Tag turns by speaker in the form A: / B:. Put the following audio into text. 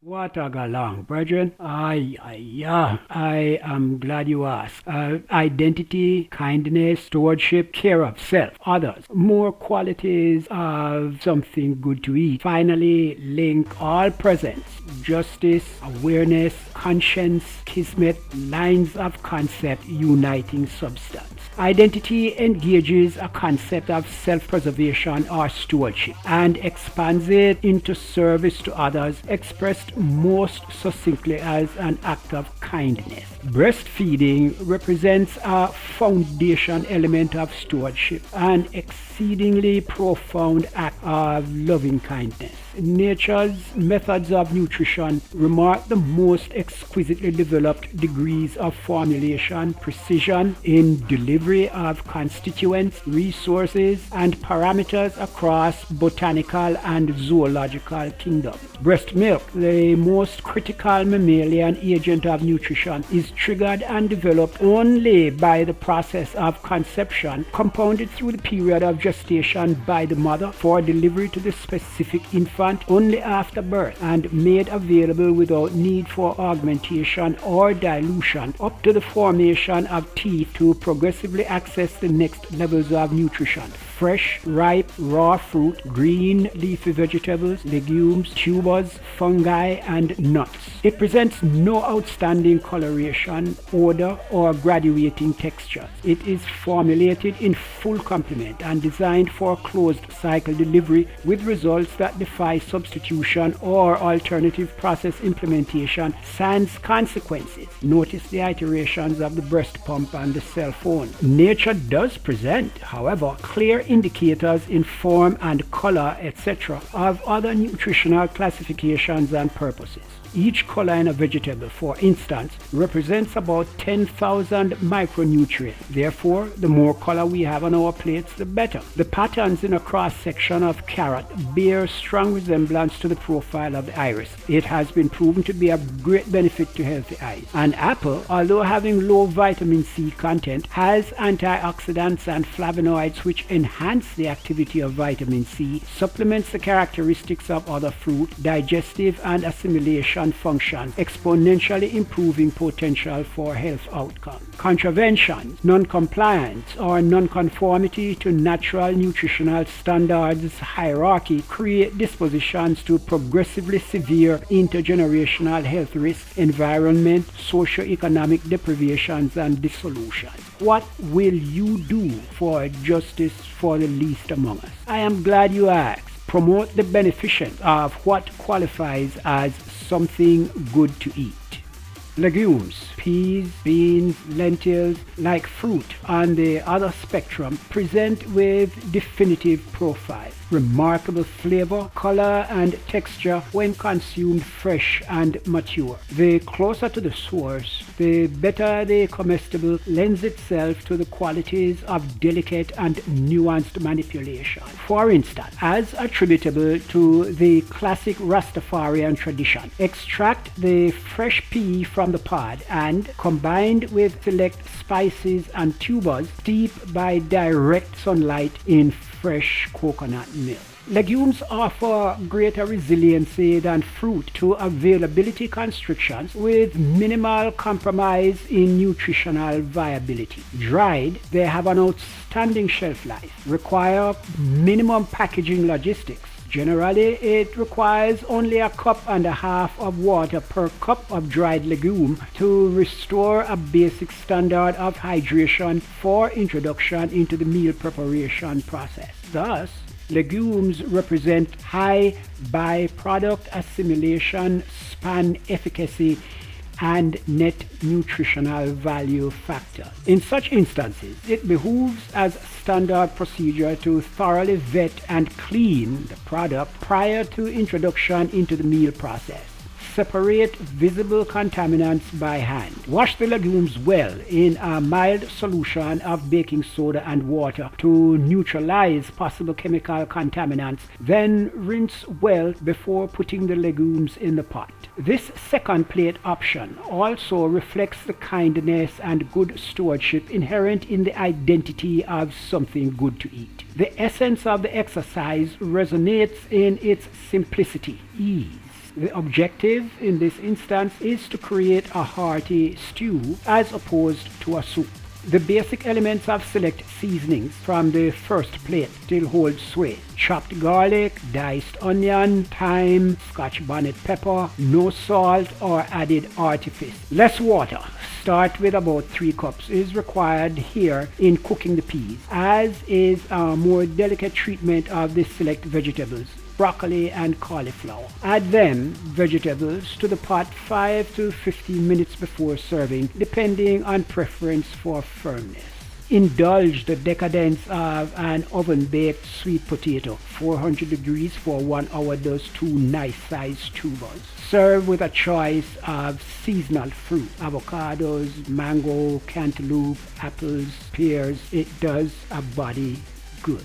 A: What a galang, brethren. I am glad you asked. Identity, kindness, stewardship, care of self, others, more qualities of something good to eat. Finally, link all presence, justice, awareness, conscience, kismet, lines of concept, uniting substance. Identity engages a concept of self-preservation or stewardship and expands it into service to others, expressed most succinctly as an act of kindness. Breastfeeding represents a foundation element of stewardship, an exceedingly profound act of loving kindness. Nature's methods of nutrition remark the most exquisitely developed degrees of formulation, precision in delivery of constituents, resources, and parameters across botanical and zoological kingdoms. Breast milk, the most critical mammalian agent of nutrition, is triggered and developed only by the process of conception, compounded through the period of gestation by the mother for delivery to the specific infant only after birth, and made available without need for augmentation or dilution up to the formation of teeth to progressively access the next levels of nutrition. Fresh, ripe, raw fruit, green leafy vegetables, legumes, tubers, fungi, and nuts. It presents no outstanding coloration, odor, or graduating textures. It is formulated in full complement and designed for closed cycle delivery with results that defy substitution or alternative process implementation sans consequences. Notice the iterations of the breast pump and the cell phone. Nature does present, however, clear indicators in form and color, etc., of other nutritional classifications and purposes. Each color in a vegetable, for instance, represents about 10,000 micronutrients. Therefore, the more color we have on our plates, the better. The patterns in a cross-section of carrot bear strong resemblance to the profile of the iris. It has been proven to be of great benefit to healthy eyes. An apple, although having low vitamin C content, has antioxidants and flavonoids which enhance the activity of vitamin C, supplements the characteristics of other fruit, digestive and assimilation function, exponentially improving potential for health outcomes. Contravention, non-compliance, or non-conformity to natural nutritional standards hierarchy create dispositions to progressively severe intergenerational health risks, environment, socio-economic deprivations, and dissolution. What will you do for justice for the least among us? I am glad you asked. Promote the beneficence of what qualifies as something good to eat. Legumes, peas, beans, lentils, like fruit on the other spectrum, present with definitive profiles, remarkable flavor, color, and texture when consumed fresh and mature. The closer to the source, the better the comestible lends itself to the qualities of delicate and nuanced manipulation. For instance, as attributable to the classic Rastafarian tradition, extract the fresh pea from the pod and, combined with select spices and tubers, steep by direct sunlight in fresh coconut milk. Legumes offer greater resiliency than fruit to availability constrictions with minimal compromise in nutritional viability. Dried, they have an outstanding shelf life, require minimum packaging logistics. Generally, it requires only a cup and a half of water per cup of dried legume to restore a basic standard of hydration for introduction into the meal preparation process. Thus, legumes represent high byproduct assimilation, span efficacy, and net nutritional value factor. In such instances, it behooves as standard procedure to thoroughly vet and clean the product prior to introduction into the meal process. Separate visible contaminants by hand. Wash the legumes well in a mild solution of baking soda and water to neutralize possible chemical contaminants. Then rinse well before putting the legumes in the pot. This second plate option also reflects the kindness and good stewardship inherent in the identity of something good to eat. The essence of the exercise resonates in its simplicity, ease, The objective in this instance is to create a hearty stew as opposed to a soup. The basic elements of select seasonings from the first plate still hold sway. Chopped garlic, diced onion, thyme, Scotch bonnet pepper, no salt or added artifice. Less water. Start with about 3 cups is required here in cooking the peas, as is a more delicate treatment of the select vegetables, broccoli and cauliflower. Add them, vegetables, to the pot 5 to 15 minutes before serving, depending on preference for firmness. Indulge the decadence of an oven-baked sweet potato. 400 degrees for 1 hour does 2 nice-sized tubers. Serve with a choice of seasonal fruit. Avocados, mango, cantaloupe, apples, pears. It does a body good.